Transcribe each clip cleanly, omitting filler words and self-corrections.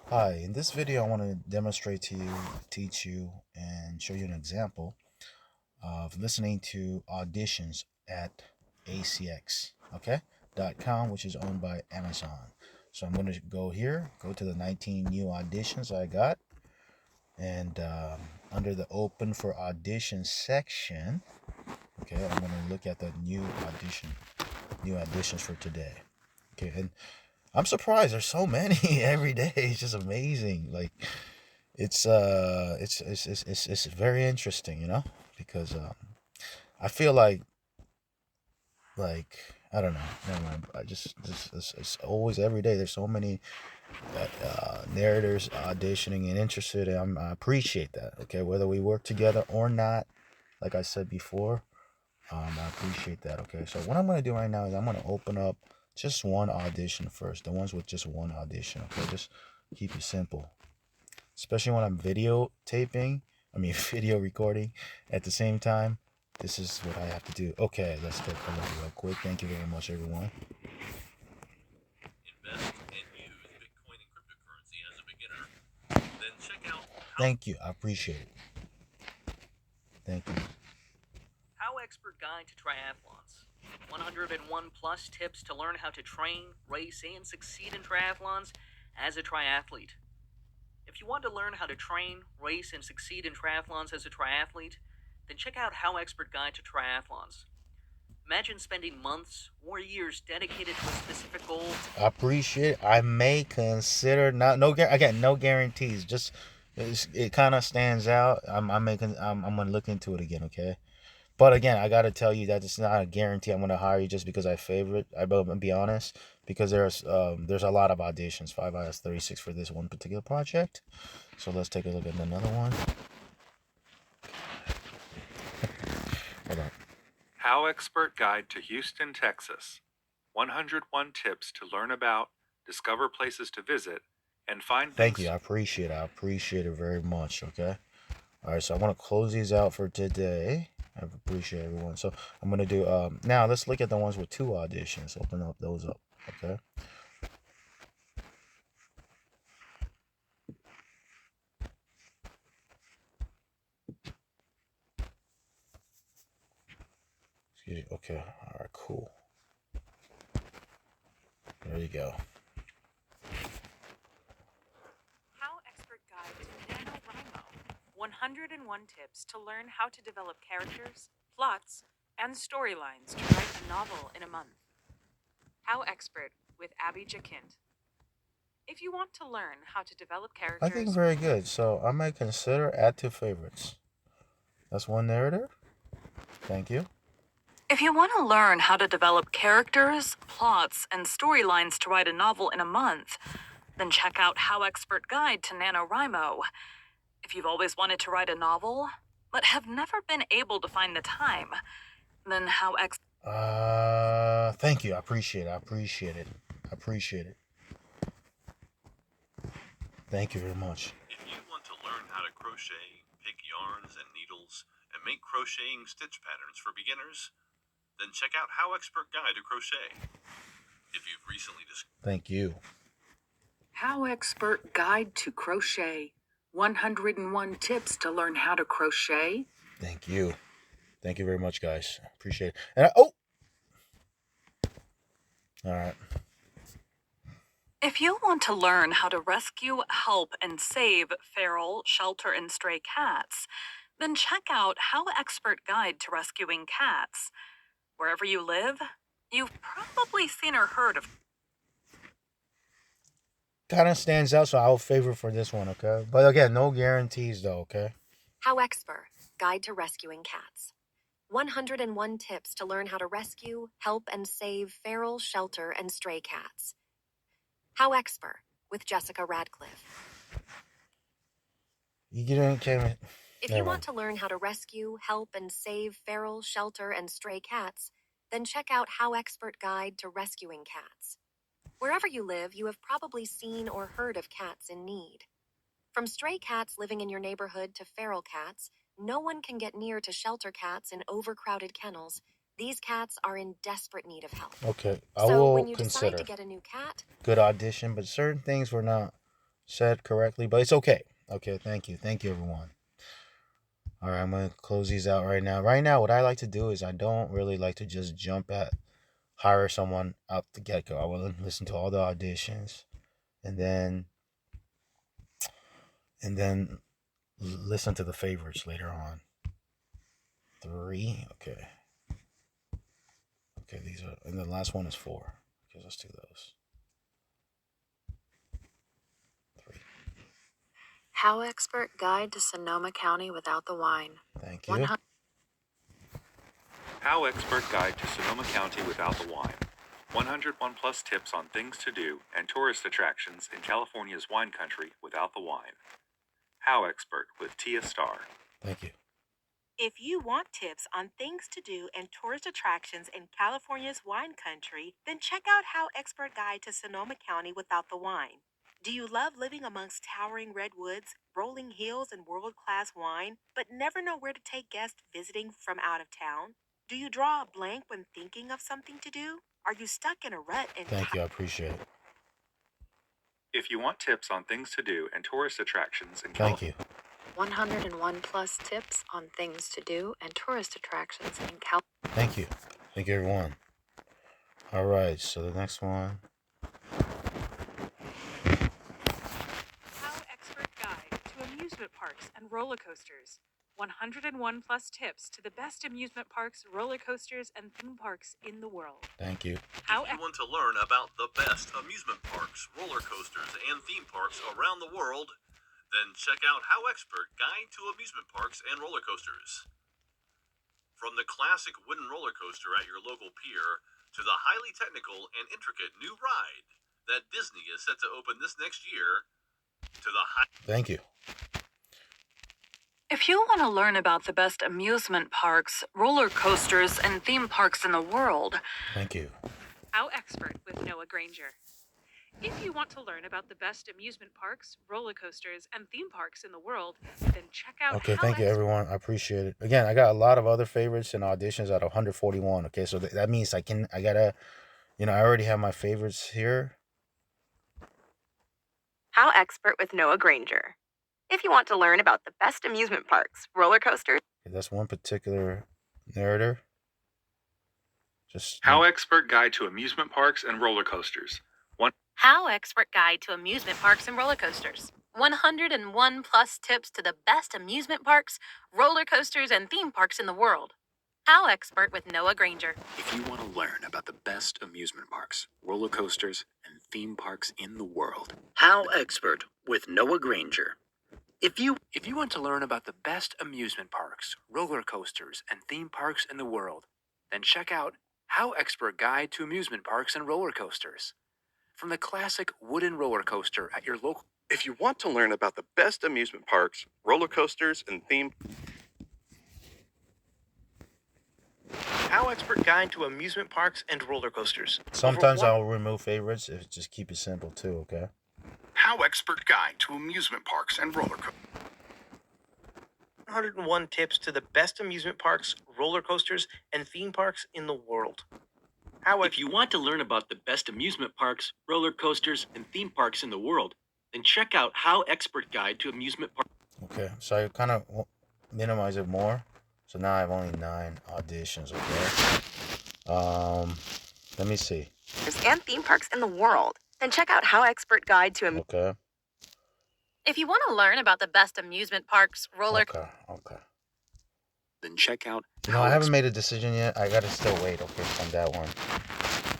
Hi, in this video I want to demonstrate to you, teach you, and show you an example of listening to auditions at ACX, okay, .com, which is owned by Amazon. So I'm going to go here, go to the 19 new auditions I got, and under the open for auditions section, okay, I'm going to look at the new auditions for today. Okay, and I'm surprised there's so many every day. It's just amazing. Like it's very interesting, because I feel like I don't know. Never mind. I just it's always every day. There's so many narrators auditioning and interested, and I appreciate that. Okay, whether we work together or not, like I said before, I appreciate that. Okay, so what I'm gonna do right now is I'm gonna open up just one audition first. The ones with just one audition. Okay, just keep it simple. Especially when I'm video recording at the same time. This is what I have to do. Okay, let's take a look real quick. Thank you very much, everyone. Invest and use Bitcoin and cryptocurrency as a beginner. Then check out. Thank you. I appreciate it. Thank you. HowExpert Guide to Triathlons. 101 plus tips to learn how to train, race, and succeed in triathlons as a triathlete. If you want to learn how to train, race, and succeed in triathlons as a triathlete, then check out HowExpert Guide to Triathlons. Imagine spending months or years dedicated to a specific goal. I appreciate it. I may consider no guarantees. Just it kind of stands out. I'm gonna look into it again. Okay. But again, I gotta tell you that it's not a guarantee I'm gonna hire you just because I favor it. I'm gonna be honest, because there's a lot of auditions, 5 out of 36 for this one particular project. So let's take a look at another one. Hold on. HowExpert Guide to Houston, Texas. 101 tips to learn about, discover places to visit, and find Thank things. you. I appreciate it. I appreciate it very much. Okay. All right. So I want to close these out for today. I appreciate everyone. So I'm gonna do now. Let's look at the ones with 2 auditions. Open up those up. Okay. Okay. All right. Cool. There you go. HowExpert Guide to NaNoWriMo. 101 tips to learn how to develop characters, plots, and storylines to write a novel in a month. HowExpert with Abby Jakint. If you want to learn how to develop I think characters, very good. So I might consider add to favorites. That's one narrator. Thank you. If you want to learn how to develop characters, plots, and storylines to write a novel in a month, then check out HowExpert Guide to NaNoWriMo. If you've always wanted to write a novel, but have never been able to find the time, then Thank you. I appreciate it. I appreciate it. I appreciate it. Thank you very much. If you want to learn how to crochet, pick yarns and needles, and make crocheting stitch patterns for beginners, then check out HowExpert Guide to Crochet. If you've recently Thank you. HowExpert Guide to Crochet. 101 tips to learn how to crochet. Thank you. Thank you very much, guys. Appreciate it. And all right. If you want to learn how to rescue, help, and save feral, shelter, and stray cats, then check out HowExpert Guide to Rescuing Cats. Wherever you live, you've probably seen or heard of. Kind of stands out, so I'll favor for this one, okay? But again, no guarantees, though, okay? HowExpert Guide to Rescuing Cats. 101 tips to learn how to rescue, help, and save feral, shelter, and stray cats. HowExpert with Jessica Radcliffe. You didn't came. If you want to learn how to rescue, help, and save feral, shelter, and stray cats, then check out HowExpert Guide to Rescuing Cats. Wherever you live, you have probably seen or heard of cats in need. From stray cats living in your neighborhood to feral cats, no one can get near to shelter cats in overcrowded kennels. These cats are in desperate need of help. Okay, I So will when you consider. decide to get a new cat, Good audition, but certain things were not said correctly, but it's okay. Okay, thank you. Thank you, everyone. All right, I'm going to close these out right now. Right now, what I like to do is I don't really like to just hire someone out the get-go. I will listen to all the auditions and then listen to the favorites later on. 3, okay. Okay, these are, and the last one is 4. Okay, let's do those. 3. HowExpert Guide to Sonoma County Without the Wine. Thank you. HowExpert Guide to Sonoma County Without the Wine. 101 plus tips on things to do and tourist attractions in California's wine country without the wine. HowExpert with Tia Starr. Thank you. If you want tips on things to do and tourist attractions in California's wine country, then check out HowExpert Guide to Sonoma County Without the Wine. Do you love living amongst towering redwoods, rolling hills, and world-class wine, but never know where to take guests visiting from out of town? Do you draw a blank when thinking of something to do? Are you stuck in a rut and Thank you. I appreciate it. If you want tips on things to do and tourist attractions in Thank you. 101 plus tips on things to do and tourist attractions in California. Thank you. Thank you, everyone. All right, so the next one. HowExpert Guide to Amusement Parks and Roller Coasters. 101 plus tips to the best amusement parks, roller coasters, and theme parks in the world. Thank you. If you want to learn about the best amusement parks, roller coasters, and theme parks around the world, then check out HowExpert Guide to Amusement Parks and Roller Coasters. From the classic wooden roller coaster at your local pier to the highly technical and intricate new ride that Disney is set to open this next year, to the Thank you. If you want to learn about the best amusement parks, roller coasters, and theme parks in the world, Thank you. HowExpert with Noah Granger. If you want to learn about the best amusement parks, roller coasters, and theme parks in the world, then check out Okay, thank you, everyone. I appreciate it. Again, I got a lot of other favorites and auditions out of 141. Okay, so that means I gotta, I already have my favorites here. HowExpert with Noah Granger. If you want to learn about the best amusement parks, roller coasters. Okay, that's one particular narrator. Just HowExpert Guide to Amusement Parks and Roller Coasters. HowExpert Guide to Amusement Parks and Roller Coasters. 101 plus tips to the best amusement parks, roller coasters, and theme parks in the world. HowExpert with Noah Granger. If you want to learn about the best amusement parks, roller coasters, and theme parks in the world. HowExpert with Noah Granger. If you want to learn about the best amusement parks, roller coasters, and theme parks in the world, then check out HowExpert Guide to Amusement Parks and Roller Coasters. From the classic wooden roller coaster at your local. If you want to learn about the best amusement parks, roller coasters, and theme. HowExpert Guide to Amusement Parks and Roller Coasters. Sometimes I'll remove favorites if just keep it simple too, okay? HowExpert Guide to Amusement Parks and Roller Coasters. 101 tips to the best amusement parks, roller coasters, and theme parks in the world. If you want to learn about the best amusement parks, roller coasters, and theme parks in the world, then check out HowExpert Guide to Amusement Parks. Okay, so I kind of minimize it more. So now I have only 9 auditions, okay? Let me see. And theme parks in the world. Then check out HowExpert Guide to Okay. If you want to learn about the best amusement parks, roller Okay. Then check out. I haven't made a decision yet. I gotta still wait, okay, on that one.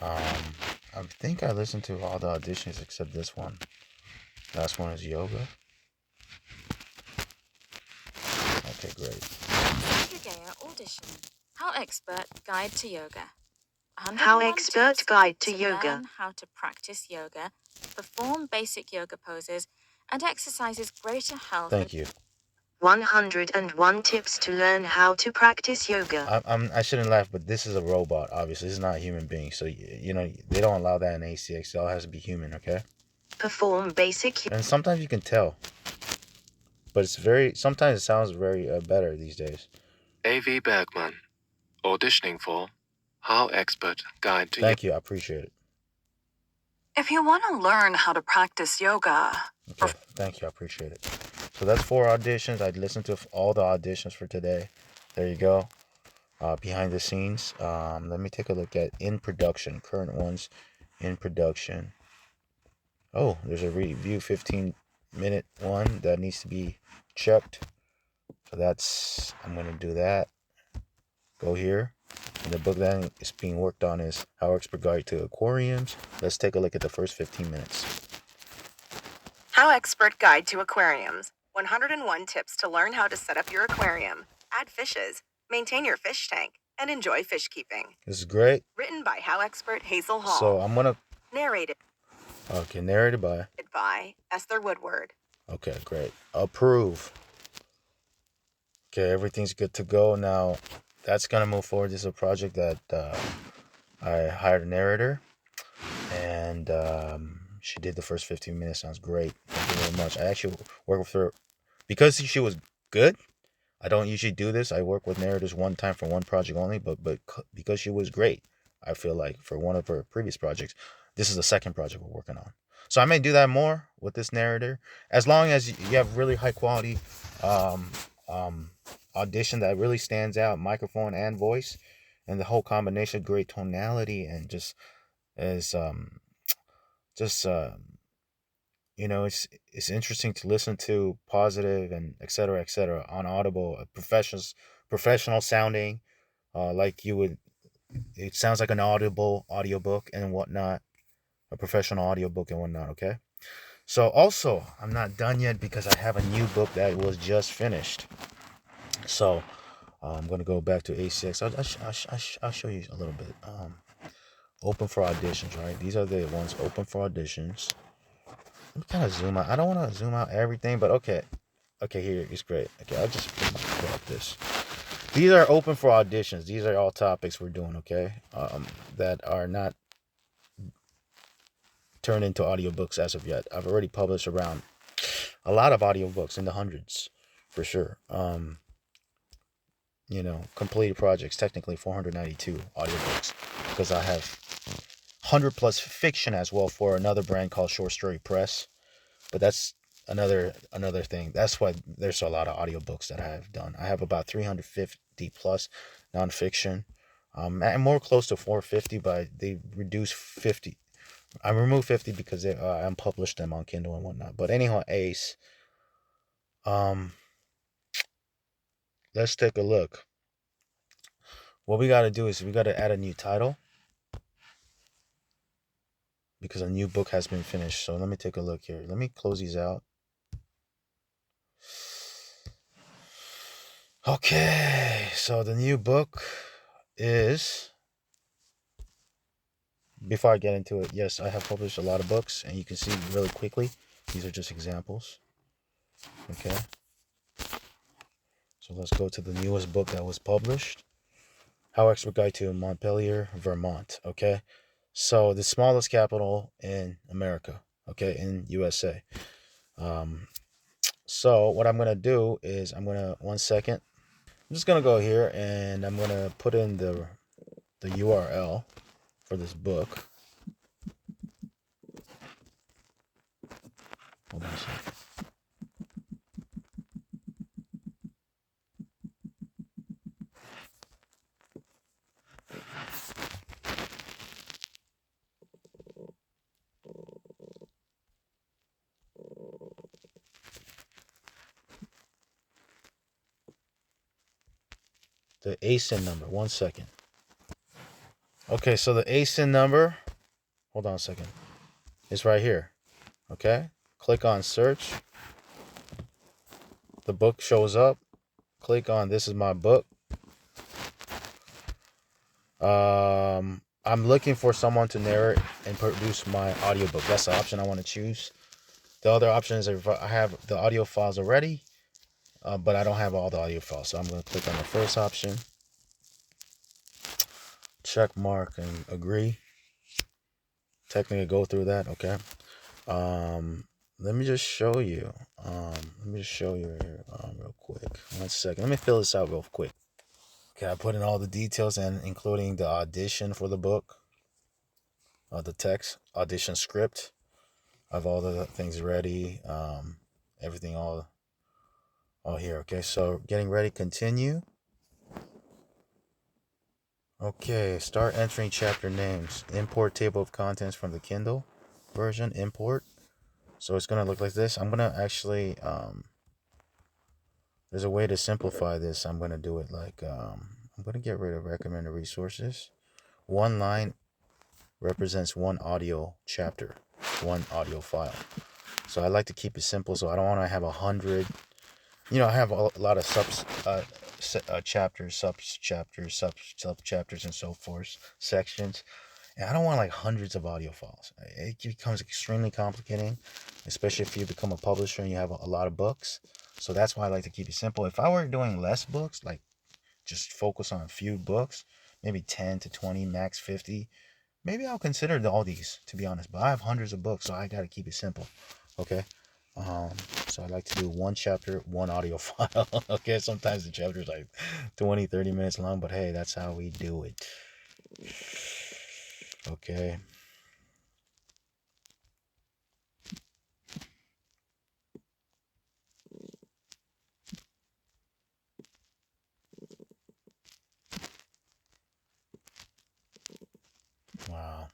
I think I listened to all the auditions except this one. Last one is yoga. Okay, great. Yoga audition. HowExpert Guide to Yoga. HowExpert Guide to Yoga. Learn how to practice yoga, perform basic yoga poses, and exercises greater health. Thank you. 101 tips to learn how to practice yoga. I shouldn't laugh, but this is a robot. Obviously, this is not a human being. So they don't allow that in ACX. It all has to be human, okay? Perform basic. And sometimes you can tell, but sometimes it sounds very better these days. A.V. Bergman, auditioning for HowExpert Guide to Thank you. I appreciate it. if you want to learn how to practice yoga, Okay, thank you. I appreciate it. So that's 4 auditions. I listened to all the auditions for today. There you go. Behind the scenes. Let me take a look at in production. Current ones in production. Oh, there's a review 15-minute one that needs to be checked. So I'm going to do that. Go here. And the book that is being worked on is HowExpert Guide to Aquariums. Let's take a look at the first 15 minutes. HowExpert Guide to Aquariums. 101 tips to learn how to set up your aquarium, add fishes, maintain your fish tank, and enjoy fish keeping. This is great. Written by HowExpert Hazel Hall. So I'm going to... Narrated. Okay, narrated by... Esther Woodward. Okay, great. Approve. Okay, everything's good to go. Now, that's going to move forward. This is a project that I hired a narrator. And she did the first 15 minutes. Sounds great. Thank you very much. I actually worked with her because she was good. I don't usually do this. I work with narrators one time for one project only, but because she was great, I feel like for one of her previous projects, this is the second project we're working on. So I may do that more with this narrator, as long as you have really high quality audition that really stands out, microphone and voice, and the whole combination, great tonality, and just is it's interesting to listen to, positive, and etc on Audible, professional sounding, like you would. It sounds like an Audible audiobook and whatnot, a professional audiobook and whatnot. Okay, so also I'm not done yet because I have a new book that was just finished. So I'm gonna go back to ACX. I'll show you a little bit. Open for auditions, right? These are the ones open for auditions. Let me kind of zoom out. I don't want to zoom out everything, but okay. Okay, here it's great. Okay, I'll just put up this. These are open for auditions. These are all topics we're doing, okay? That are not turned into audiobooks as of yet. I've already published around a lot of audiobooks in the hundreds, for sure. Completed projects, technically 492 audiobooks, because I have 100 plus fiction as well for another brand called Short Story Press. But that's another thing. That's why there's a lot of audiobooks that I have done. I have about 350 plus nonfiction. And more close to 450, but they reduced 50. I removed 50 because they unpublished them on Kindle and whatnot. But anyhow, Ace. Let's take a look. What we got to do is we got to add a new title, because a new book has been finished. So let me take a look here. Let me close these out. Okay, so the new book is, before I get into it, yes, I have published a lot of books, and you can see really quickly, these are just examples. Okay, so let's go to the newest book that was published, HowExpert Guide to Montpelier, Vermont. Okay, so the smallest capital in America, okay, in USA. So what I'm going to do is one second, I'm just going to go here and I'm going to put in the URL for this book. Hold on a second. The ASIN number, one second. Okay, so the ASIN number, hold on a second, it's right here. Okay, click on search. The book shows up. Click on this is my book. I'm looking for someone to narrate and produce my audiobook. That's the option I want to choose. The other option is if I have the audio files already, but I don't have all the audio files. So I'm going to click on the first option. Check mark and agree. Technically go through that. Okay. Let me just show you. Here real quick. 1 second. Let me fill this out real quick. Okay, I put in all the details and including the audition for the book, the text, audition script. I have all the things ready. Everything all here. Okay, so getting ready. Continue. Okay, start entering chapter names. Import table of contents from the Kindle version. Import. So it's gonna look like this. I'm gonna actually there's a way to simplify this. I'm gonna do it like I'm gonna get rid of recommended resources. One line represents one audio chapter, one audio file. So I like to keep it simple. So I don't want to have 100. I have a lot of chapters, sub chapters, and so forth, sections. And I don't want like hundreds of audio files. It becomes extremely complicating, especially if you become a publisher and you have a lot of books. So that's why I like to keep it simple. If I were doing less books, like just focus on a few books, maybe 10 to 20, max 50, maybe I'll consider all these, to be honest. But I have hundreds of books, so I got to keep it simple. Okay. So I like to do one chapter, one audio file. Okay. Sometimes the chapter is like 20, 30 minutes long, but hey, that's how we do it. Okay. Wow.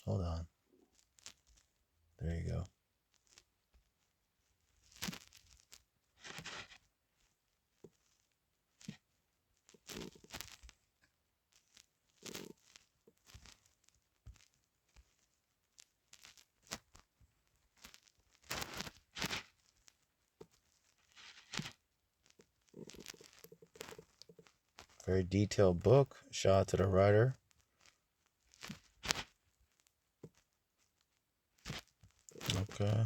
Hold on. There you go. Very detailed book. Shout out to the writer. Okay.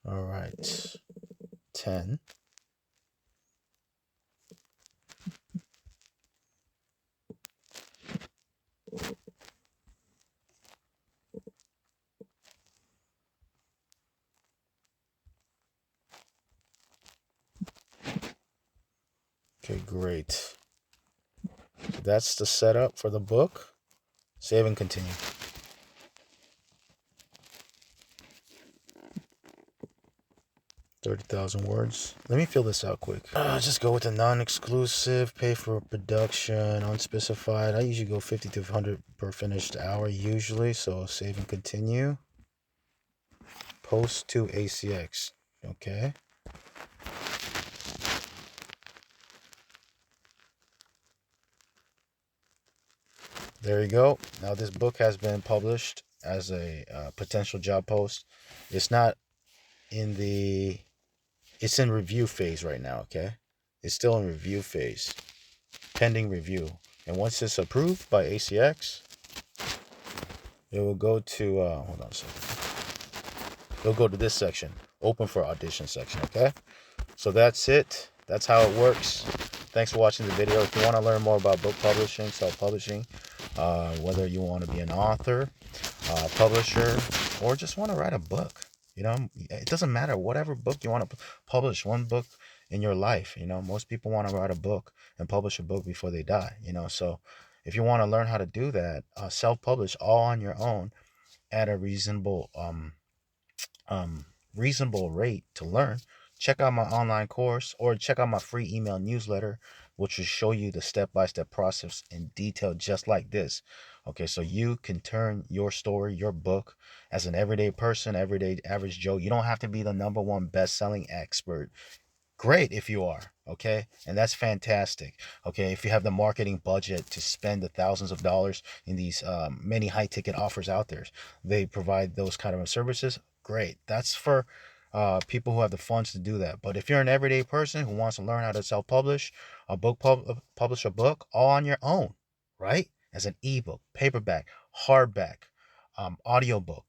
All right. 10. Okay, great. So that's the setup for the book. Save and continue. 30,000 words. Let me fill this out quick. Just go with the non-exclusive, pay for production, unspecified. I usually go 50 to 100 per finished hour usually, so save and continue. Post to ACX. Okay. There you go. Now this book has been published as a potential job post. It's not in the... It's in review phase right now, okay? It's still in review phase. Pending review. And once it's approved by ACX, it will go to... hold on a second. It'll go to this section. Open for audition section, okay? So that's it. That's how it works. Thanks for watching the video. If you want to learn more about book publishing, self-publishing, whether you want to be an author, publisher, or just want to write a book, it doesn't matter. Whatever book you want to publish, one book in your life, most people want to write a book and publish a book before they die, so if you want to learn how to do that, self-publish all on your own at a reasonable rate to learn, check out my online course or check out my free email newsletter, which will show you the step-by-step process in detail, just like this. Okay, so you can turn your story, your book, as an everyday person, everyday average Joe. You don't have to be the #1 best-selling expert. Great if you are, okay? And that's fantastic, okay? If you have the marketing budget to spend the thousands of dollars in these many high-ticket offers out there, they provide those kind of services, great. That's for people who have the funds to do that. But if you're an everyday person who wants to learn how to self-publish a book, publish a book all on your own, right? As an ebook, paperback, hardback, audiobook.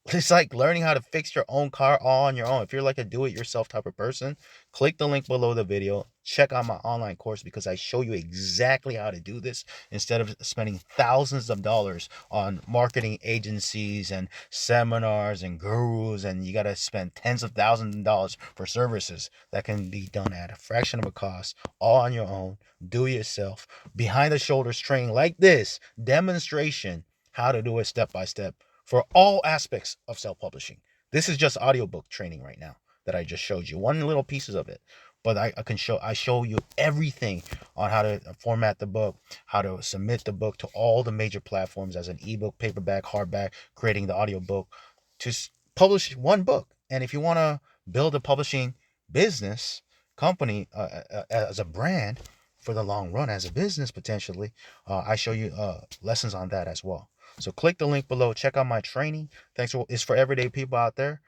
It's like learning how to fix your own car all on your own. If you're like a do-it-yourself type of person, click the link below the video. Check out my online course because I show you exactly how to do this instead of spending thousands of dollars on marketing agencies and seminars and gurus, and you got to spend tens of thousands of dollars for services that can be done at a fraction of a cost, all on your own, do it yourself, behind the shoulders training like this, demonstration how to do it step by step for all aspects of self-publishing. This is just audiobook training right now that I just showed you. One little pieces of it. But I show you everything on how to format the book, how to submit the book to all the major platforms as an ebook, paperback, hardback, creating the audiobook to publish one book. And if you want to build a publishing business company as a brand for the long run, as a business potentially, I show you lessons on that as well. So click the link below. Check out my training. It's for everyday people out there.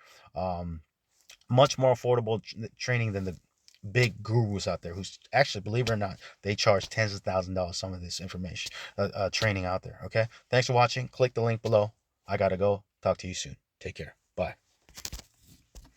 Much more affordable training than the big gurus out there who's actually, believe it or not, they charge tens of thousands of dollars some of this information, training out there. Okay. Thanks for watching. Click the link below. I gotta go. Talk to you soon. Take care. Bye.